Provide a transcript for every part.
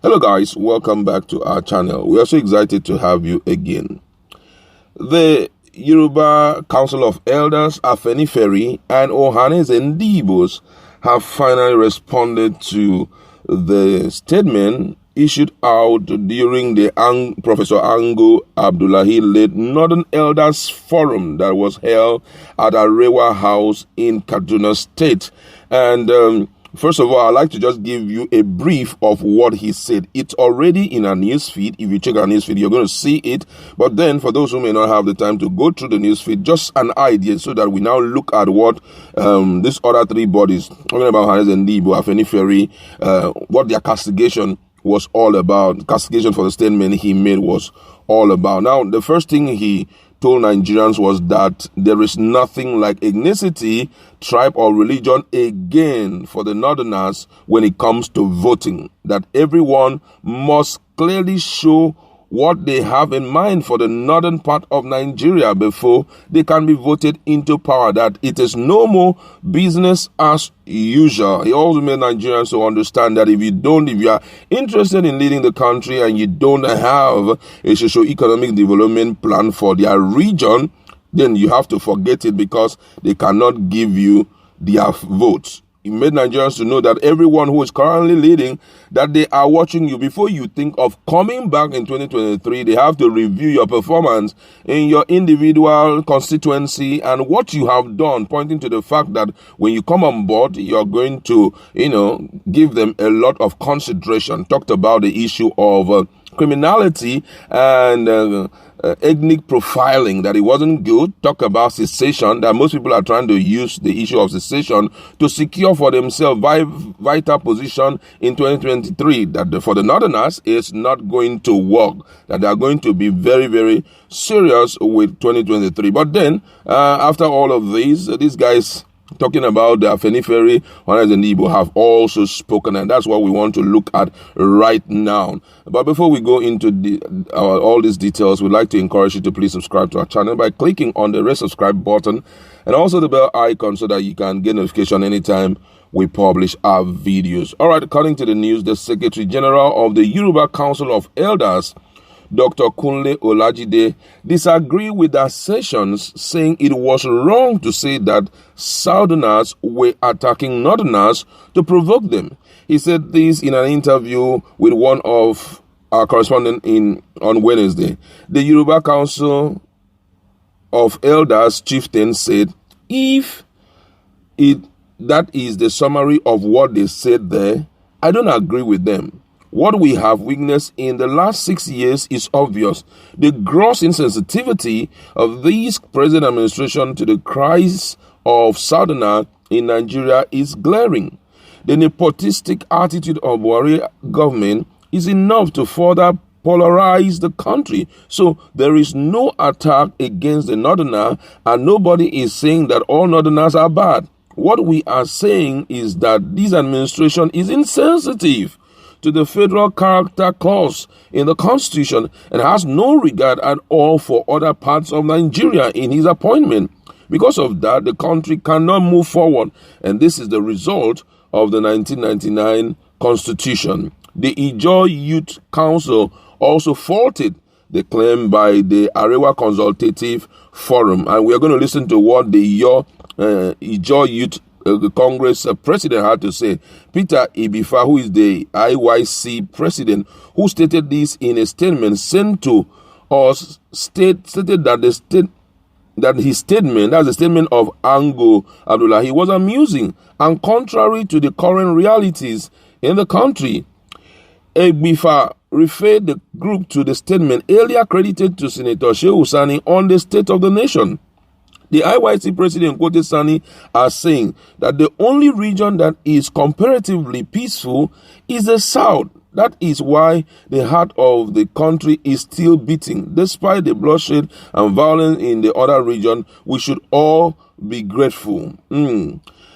Hello guys, welcome back to our channel. We are so excited to have you again. The Yoruba Council of Elders, Afenifere and Ohanes and Dibos have finally responded to the statement issued out during the Professor Ango Abdullahi led Northern Elders Forum that was held at Arewa House in Kaduna State. And first of all, I'd like to just give you a brief of what he said. It's already in our newsfeed. If you check our newsfeed, you're going to see it. But then, for those who may not have the time to go through the newsfeed, just an idea so that we now look at what these other three bodies, talking about Hanes and Dibo, Afenifere, what their castigation was all about. Castigation for the statement he made was all about. Now, the first thing he told Nigerians was that there is nothing like ethnicity, tribe, or religion again for the Northerners when it comes to voting. That everyone must clearly show what they have in mind for the northern part of Nigeria before they can be voted into power. That it is no more business as usual. He also made Nigerians to understand that if you are interested in leading the country and you don't have a socio-economic development plan for their region, then you have to forget it because they cannot give you their votes. He made Nigerians to know that everyone who is currently leading, that they are watching you. Before you think of coming back in 2023, they have to review your performance in your individual constituency and what you have done, pointing to the fact that when you come on board, you're going to, give them a lot of consideration. Talked about the issue of criminality and ethnic profiling, that it wasn't good. Talk about secession, that most people are trying to use the issue of secession to secure for themselves vital position in 2023, that for the Northerners it's not going to work, that they are going to be very, very serious with 2023. But then, after all of these guys talking about the Afenifere, Hanes and Igbo have also spoken, and that's what we want to look at right now. But before we go into all these details, we'd like to encourage you to please subscribe to our channel by clicking on the red subscribe button and also the bell icon so that you can get notification anytime we publish our videos. All right, according to the news, the Secretary General of the Yoruba Council of Elders, Dr. Kunle Olajide, disagreed with the assertions, saying it was wrong to say that Southerners were attacking Northerners to provoke them. He said this in an interview with one of our correspondents on Wednesday. The Yoruba Council of Elders chieftain said, if that is the summary of what they said there, I don't agree with them. What we have witnessed in the last 6 years is obvious. The gross insensitivity of this present administration to the cries of Southerners in Nigeria is glaring. The nepotistic attitude of Buhari government is enough to further polarize the country. So there is no attack against the Northerner, and nobody is saying that all Northerners are bad. What we are saying is that this administration is insensitive to the federal character clause in the Constitution and has no regard at all for other parts of Nigeria in his appointment. Because of that, the country cannot move forward, and this is the result of the 1999 Constitution. The Ijaw Youth Council also faulted the claim by the Arewa Consultative Forum, and we are going to listen to what the Ijaw Youth Congress president had to say. Peter Ibifa, who is the IYC president, who stated this in a statement sent to us, stated that his statement, that's the statement of Ango Abdullahi, was amusing and contrary to the current realities in the country. Ibifa referred the group to the statement earlier credited to Senator Shehu Sani on the state of the nation. The IYC president quoted Sani as saying that the only region that is comparatively peaceful is the South. That is why the heart of the country is still beating. Despite the bloodshed and violence in the other region, we should all be grateful.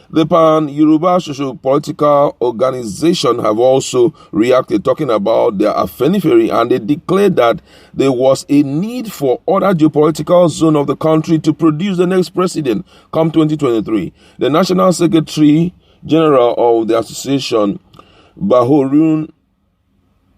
The Pan-Yoruba Socio-Political Organization have also reacted, talking about their Afenifere, and they declared that there was a need for other geopolitical zone of the country to produce the next president come 2023. The National Secretary General of the association, Bahorun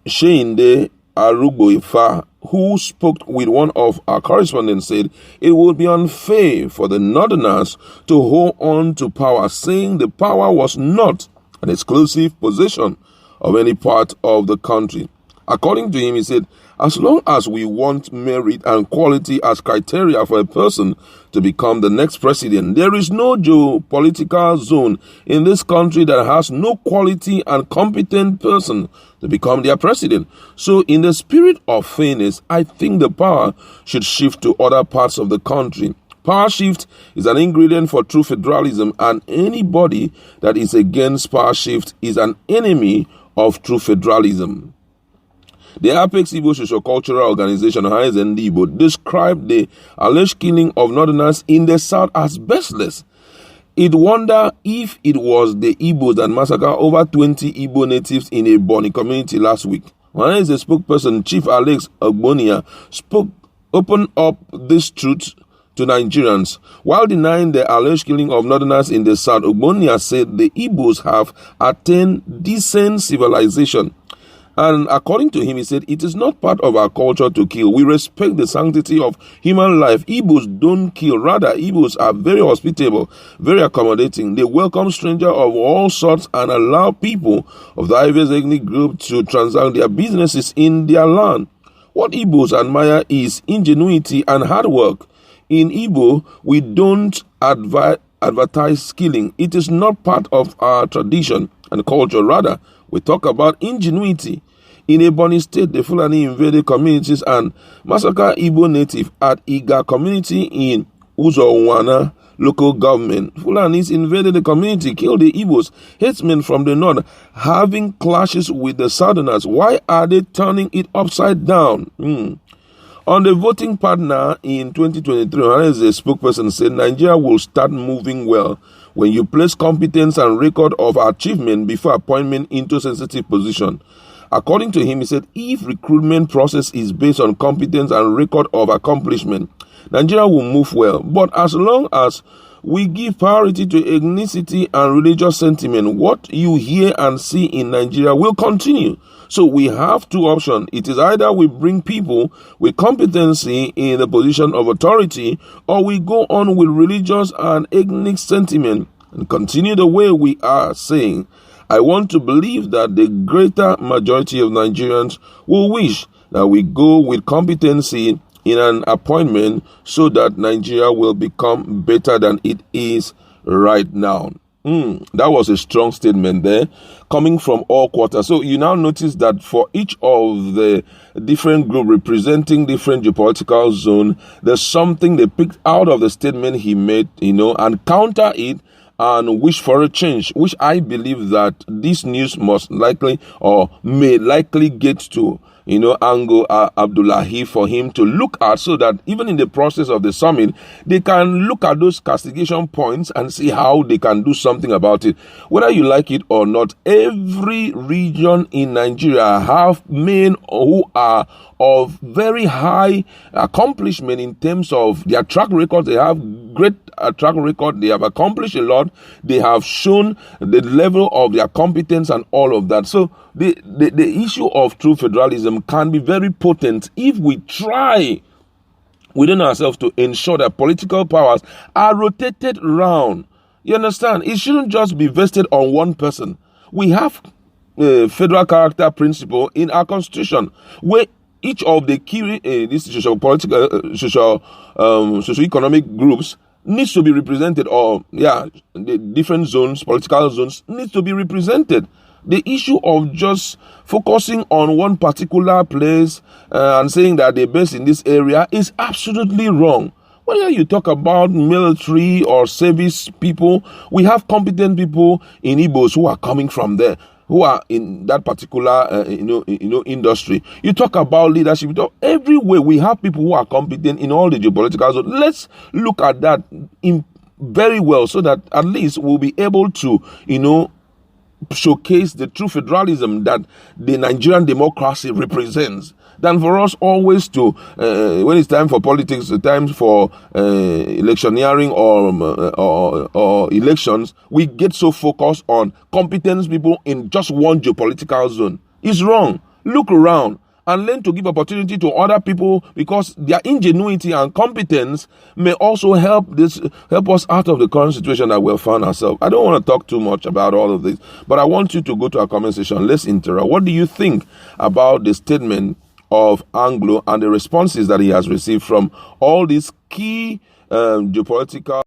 Sheinde Arugboifa, who spoke with one of our correspondents, said it would be unfair for the Northerners to hold on to power, saying the power was not an exclusive possession of any part of the country. According to him, he said, as long as we want merit and quality as criteria for a person to become the next president, there is no geopolitical zone in this country that has no quality and competent person to become their president. So in the spirit of fairness, I think the power should shift to other parts of the country. Power shift is an ingredient for true federalism, and anybody that is against power shift is an enemy of true federalism. The Apex Igbo Socio-Cultural Organization, Igbo, described the alleged killing of Northerners in the South as baseless. It wondered if it was the Igbos that massacred over 20 Igbo natives in a Bonny community last week. When the spokesperson, Chief Alex Ogbonia, opened up this truth to Nigerians. While denying the alleged killing of Northerners in the South, Ogbonia said the Igbos have attained decent civilization. And according to him, he said, it is not part of our culture to kill. We respect the sanctity of human life. Igbos don't kill. Rather, Igbos are very hospitable, very accommodating. They welcome strangers of all sorts and allow people of the diverse ethnic group to transact their businesses in their land. What Igbos admire is ingenuity and hard work. In Igbo, we don't advertise killing. It is not part of our tradition and culture. Rather, we talk about ingenuity. In a Bonny state, the Fulani invaded communities and massacred Igbo native at Iga community in Uzowana local government. Fulanis invaded the community, killed the Igbos, headsmen from the north, having clashes with the southerners. Why are they turning it upside down? On the voting partner in 2023, as a spokesperson said, Nigeria will start moving well when you place competence and record of achievement before appointment into sensitive position. According to him, he said, if recruitment process is based on competence and record of accomplishment, Nigeria will move well. But as long as we give priority to ethnicity and religious sentiment, what you hear and see in Nigeria will continue. So we have two options. It is either we bring people with competency in the position of authority, or we go on with religious and ethnic sentiment and continue the way we are saying. I want to believe that the greater majority of Nigerians will wish that we go with competency in an appointment so that Nigeria will become better than it is right now. That was a strong statement there, coming from all quarters. So you now notice that for each of the different group representing different geopolitical zone, there's something they picked out of the statement he made, and counter it and wish for a change, which I believe that this news must likely or may likely get to Ango Abdullahi for him to look at, so that even in the process of the summit, they can look at those castigation points and see how they can do something about it. Whether you like it or not, every region in Nigeria have men who are of very high accomplishment in terms of their track record. They have great track record. They have accomplished a lot. They have shown the level of their competence and all of that. So the issue of true federalism can be very potent if we try within ourselves to ensure that political powers are rotated around. You understand? It shouldn't just be vested on one person. We have federal character principle in our constitution, where each of the key socio-economic groups needs to be represented, or the different zones, political zones, needs to be represented. The issue of just focusing on one particular place and saying that they're based in this area is absolutely wrong. Whether you talk about military or service people, we have competent people in Igbos who are coming from there, who are in that particular industry. You talk about leadership. Everywhere we have people who are competent in all the geopolitical zones. Let's look at that very well, so that at least we'll be able to showcase the true federalism that the Nigerian democracy represents, than for us always to, when it's time for politics, time for electioneering or elections, we get so focused on competence people in just one geopolitical zone. It's wrong. Look around and learn to give opportunity to other people, because their ingenuity and competence may also help us out of the current situation that we've found ourselves. I don't want to talk too much about all of this, but I want you to go to our comment section. Let's interact. What do you think about the statement of Ango and the responses that he has received from all these key geopolitical